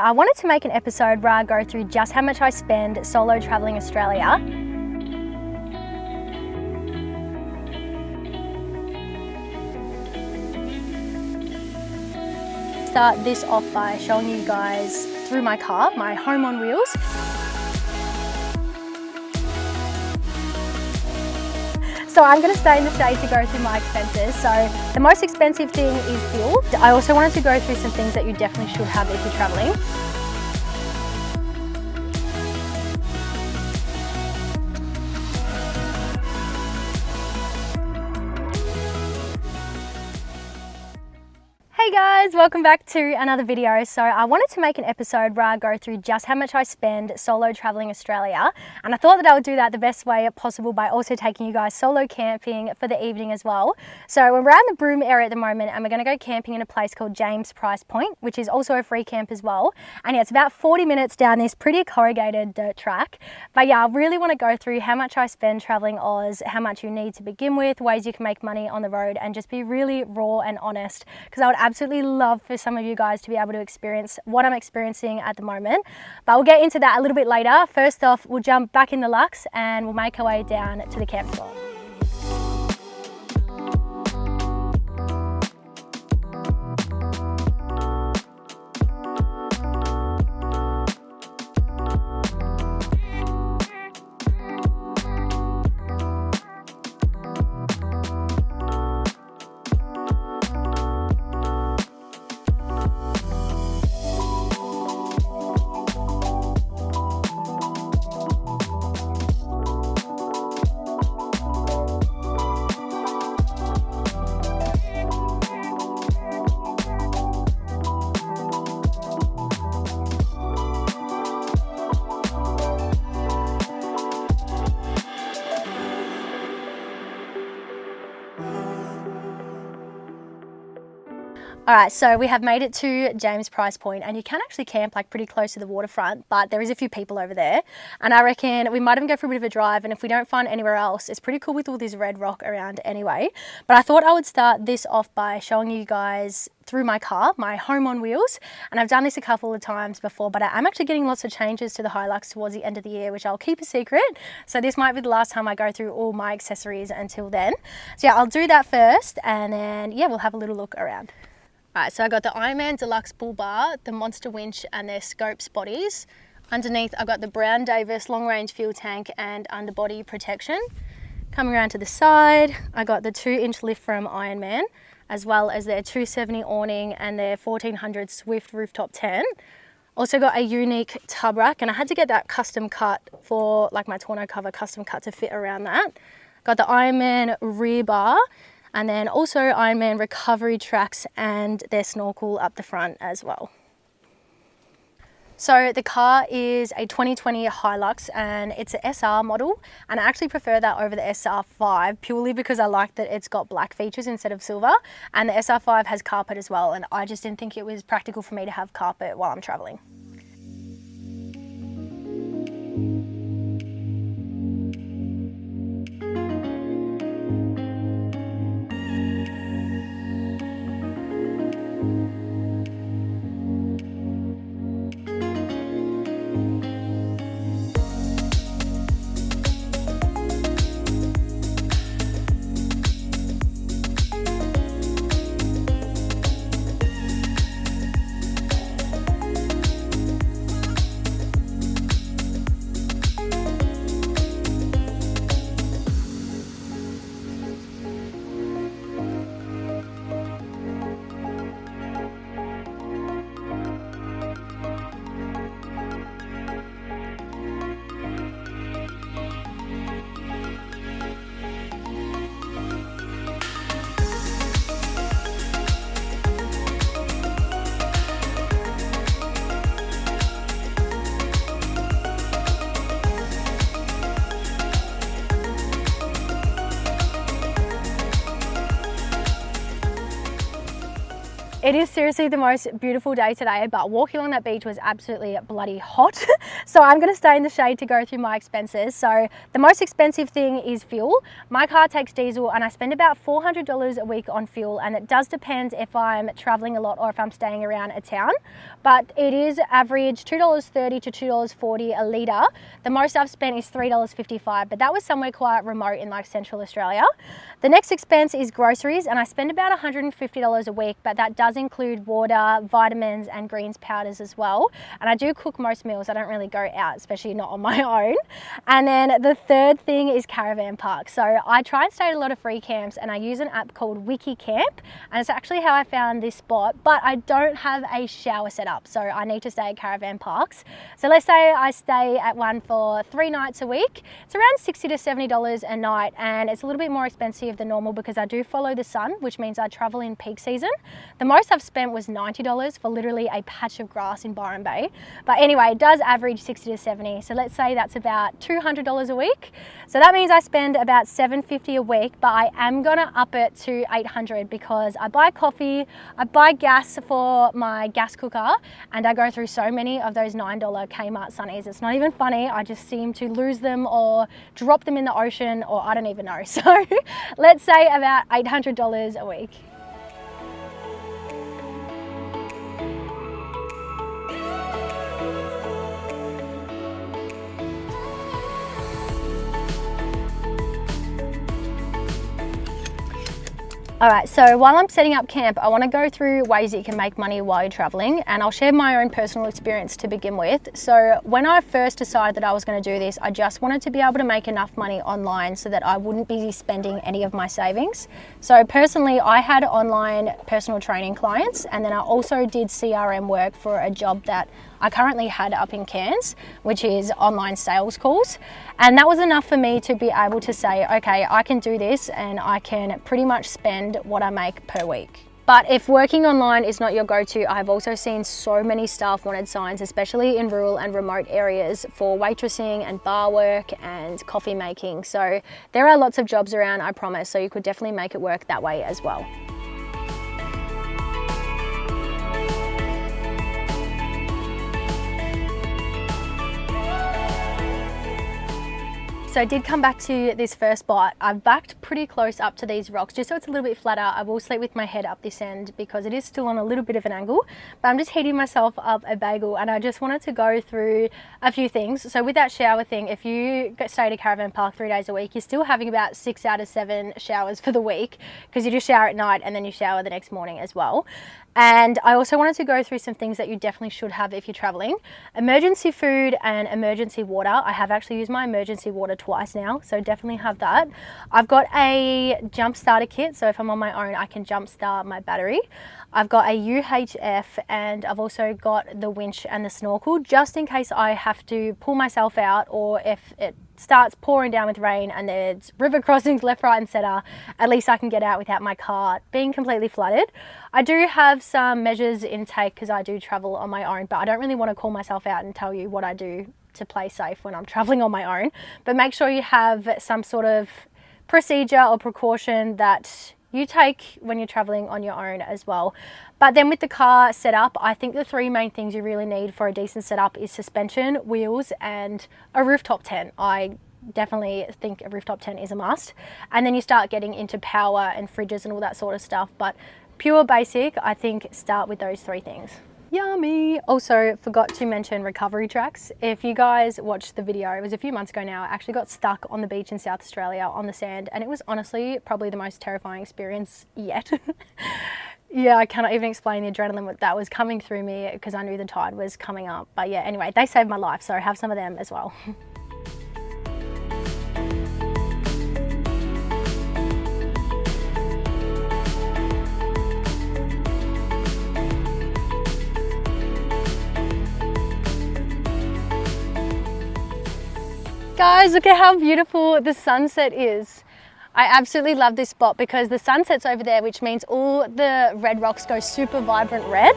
I wanted to make an episode where I go through just how much I spend solo traveling Australia. Start this off by showing you guys through my car, my home on wheels. So I'm going to stay in the shade to go through my expenses. So the most expensive thing is fuel. I also wanted to go through some things that you definitely should have if you're traveling. Hey guys, welcome back to another video. So I wanted to make an episode where I go through just how much I spend solo traveling Australia, and I thought that I would do that the best way possible by also taking you guys solo camping for the evening as well. So we're around the Broome area at the moment, and we're going to go camping in a place called James Price Point, which is also a free camp as well. And yeah, it's about 40 minutes down this pretty corrugated dirt track. But yeah, I really want to go through how much I spend traveling Oz, how much you need to begin with, ways you can make money on the road, and just be really raw and honest, because I would absolutely love for some of you guys to be able to experience what I'm experiencing at the moment. But we'll get into that a little bit later. First off, we'll jump back in the Lux and we'll make our way down to the camp spot. Alright, so we have made it to James Price Point, and you can actually camp like pretty close to the waterfront, but there is a few people over there, and I reckon we might even go for a bit of a drive, and if we don't find anywhere else, it's pretty cool with all this red rock around anyway. But I thought I would start this off by showing you guys through my car, my home on wheels, and I've done this a couple of times before, but I'm actually getting lots of changes to the Hilux towards the end of the year, which I'll keep a secret, so this might be the last time I go through all my accessories until then. So yeah, I'll do that first, and then yeah, we'll have a little look around. Alright, so I got the Ironman Deluxe Bull Bar, the Monster Winch and their Scopes bodies. Underneath I got the Brown Davis long range fuel tank and underbody protection. Coming around to the side, I got the 2-inch lift from Ironman, as well as their 270 awning and their 1400 Swift rooftop tent. Also got a unique tub rack, and I had to get that custom cut for like my tonneau cover custom cut to fit around that. Got the Ironman rear bar, and then also Ironman recovery tracks and their snorkel up the front as well. So the car is a 2020 Hilux, and it's an SR model, and I actually prefer that over the SR5 purely because I like that it's got black features instead of silver, and the SR5 has carpet as well, and I just didn't think it was practical for me to have carpet while I'm traveling. It is seriously the most beautiful day today, but walking along that beach was absolutely bloody hot. So I'm going to stay in the shade to go through my expenses. So the most expensive thing is fuel. My car takes diesel and I spend about $400 a week on fuel, and it does depend if I'm traveling a lot or if I'm staying around a town. But it is average $2.30 to $2.40 a litre. The most I've spent is $3.55, but that was somewhere quite remote in like Central Australia. The next expense is groceries, and I spend about $150 a week, but that does include water, vitamins and greens powders as well. And I do cook most meals. I don't really go out, especially not on my own. And then the third thing is caravan park. So I try and stay at a lot of free camps, and I use an app called Wiki Camp, and it's actually how I found this spot, but I don't have a shower set up, so I need to stay at caravan parks. So let's say I stay at one for 3 nights a week. It's around $60 to $70 a night, and it's a little bit more expensive than normal because I do follow the sun, which means I travel in peak season. The most I've spent was $90 for literally a patch of grass in Byron Bay. But anyway, it does average 60 to 70. So let's say that's about $200 a week. So that means I spend about $750 a week, but I am gonna up it to $800 because I buy coffee, I buy gas for my gas cooker, and I go through so many of those $9 Kmart sunnies. It's not even funny. I just seem to lose them or drop them in the ocean, or I don't even know. So let's say about $800 a week. All right, so while I'm setting up camp, I want to go through ways that you can make money while you're traveling, and I'll share my own personal experience to begin with. So when I first decided that I was going to do this, I just wanted to be able to make enough money online so that I wouldn't be spending any of my savings. So personally, I had online personal training clients, and then I also did CRM work for a job that I currently had up in Cairns, which is online sales calls. And that was enough for me to be able to say, okay, I can do this and I can pretty much spend what I make per week. But if working online is not your go-to, I've also seen so many staff wanted signs, especially in rural and remote areas, for waitressing and bar work and coffee making. So there are lots of jobs around, I promise, so you could definitely make it work that way as well. So I did come back to this first spot. I've backed pretty close up to these rocks just so it's a little bit flatter. I will sleep with my head up this end because it is still on a little bit of an angle, but I'm just heating myself up a bagel, and I just wanted to go through a few things. So with that shower thing, if you stay at a caravan park 3 days a week, you're still having about 6 out of 7 showers for the week, because you do shower at night and then you shower the next morning as well. And I also wanted to go through some things that you definitely should have if you're traveling. Emergency food and emergency water. I have actually used my emergency water twice now, so definitely have that. I've got a jump starter kit, so if I'm on my own, I can jump start my battery. I've got a UHF, and I've also got the winch and the snorkel, just in case I have to pull myself out, or if it starts pouring down with rain and there's river crossings left, right and centre, at least I can get out without my car being completely flooded. I do have some measures in take because I do travel on my own, but I don't really want to call myself out and tell you what I do to play safe when I'm traveling on my own. But make sure you have some sort of procedure or precaution that you take when you're traveling on your own as well. But then with the car setup, I think the 3 main things you really need for a decent setup is suspension, wheels, and a rooftop tent. I definitely think a rooftop tent is a must. And then you start getting into power and fridges and all that sort of stuff. But pure basic, I think start with those 3 things. Yummy! Also forgot to mention recovery tracks. If you guys watched the video, it was a few months ago now, I actually got stuck on the beach in South Australia on the sand, and it was honestly probably the most terrifying experience yet. Yeah, I cannot even explain the adrenaline that was coming through me because I knew the tide was coming up. But yeah, anyway, they saved my life, so have some of them as well. Guys, look at how beautiful the sunset is. I absolutely love this spot because the sunset's over there, which means all the red rocks go super vibrant red.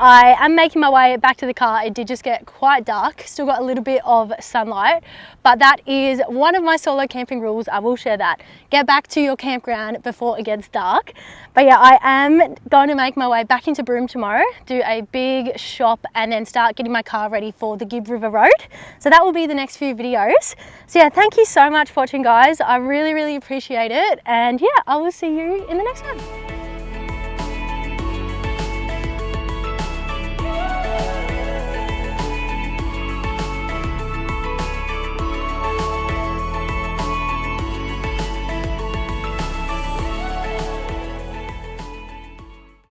I am making my way back to the car. It did just get quite dark, still got a little bit of sunlight, but that is one of my solo camping rules. I will share that. Get back to your campground before it gets dark. But yeah, I am going to make my way back into Broome tomorrow, do a big shop, and then start getting my car ready for the Gibb River Road. So that will be the next few videos. So yeah, thank you so much for watching, guys. I really, really appreciate it. And yeah, I will see you in the next one.